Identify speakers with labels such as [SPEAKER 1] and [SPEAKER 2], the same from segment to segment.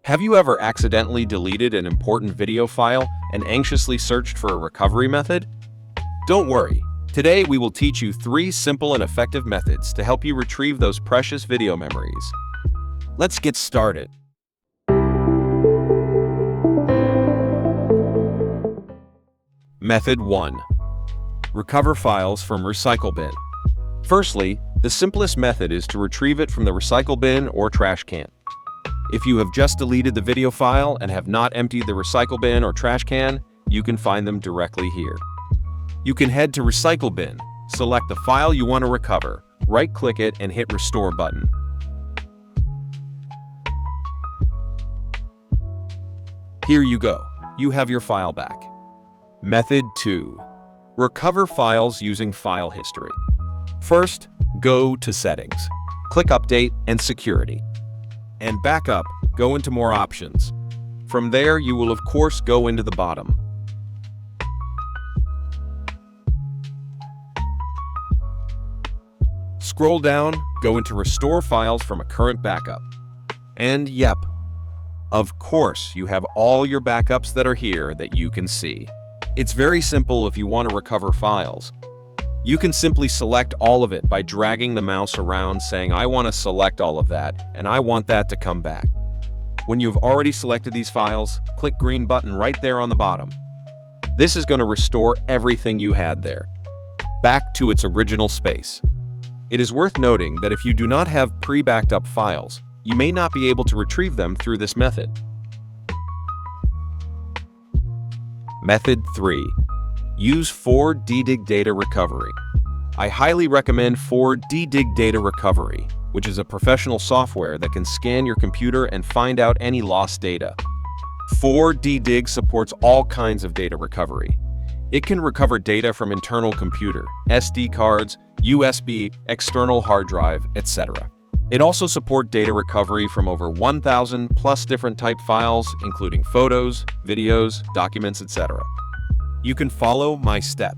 [SPEAKER 1] Have you ever accidentally deleted an important video file and anxiously searched for a recovery method? Don't worry. Today we will teach you 3 simple and effective methods to help you retrieve those precious video memories. Let's get started. Method 1. Recover files from recycle bin. Firstly, the simplest method is to retrieve it from the recycle bin or trash can. If you have just deleted the video file and have not emptied the recycle bin or trash can, you can find them directly here. You can head to Recycle Bin, select the file you want to recover, right-click it and hit Restore button. Here you go. You have your file back. Method 2. Recover files using file history. First, go to Settings. Click Update and Security. And Backup, go into More Options. From there, you will of course go into the bottom. Scroll down, go into Restore Files from a current backup. And yep, of course you have all your backups that are here that you can see. It's very simple if you want to recover files. You can simply select all of it by dragging the mouse around saying I want to select all of that and I want that to come back. When you've already selected these files, click green button right there on the bottom. This is going to restore everything you had there, back to its original space. It is worth noting that if you do not have pre-backed up files, you may not be able to retrieve them through this method. Method 3. Use 4DDIG Data Recovery. I highly recommend 4DDIG Data Recovery, which is a professional software that can scan your computer and find out any lost data. 4DDIG supports all kinds of data recovery. It can recover data from internal computer, SD cards, USB, external hard drive, etc. It also supports data recovery from over 1,000 plus different type files, including photos, videos, documents, etc. You can follow my step.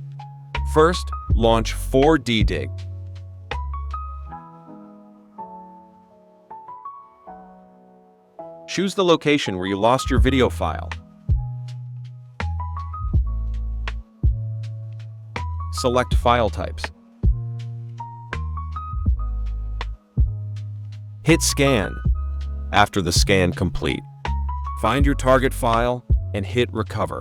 [SPEAKER 1] First, launch 4DDIG. Choose the location where you lost your video file. Select file types. Hit Scan. After the scan complete, find your target file and hit Recover.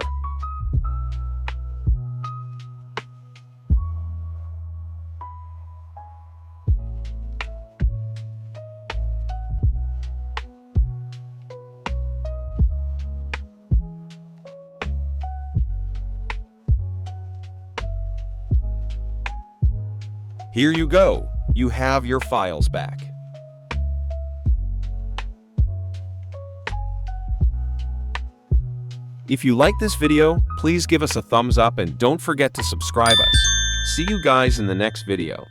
[SPEAKER 1] Here you go. You have your files back. If you like this video, please give us a thumbs up and don't forget to subscribe us. See you guys in the next video.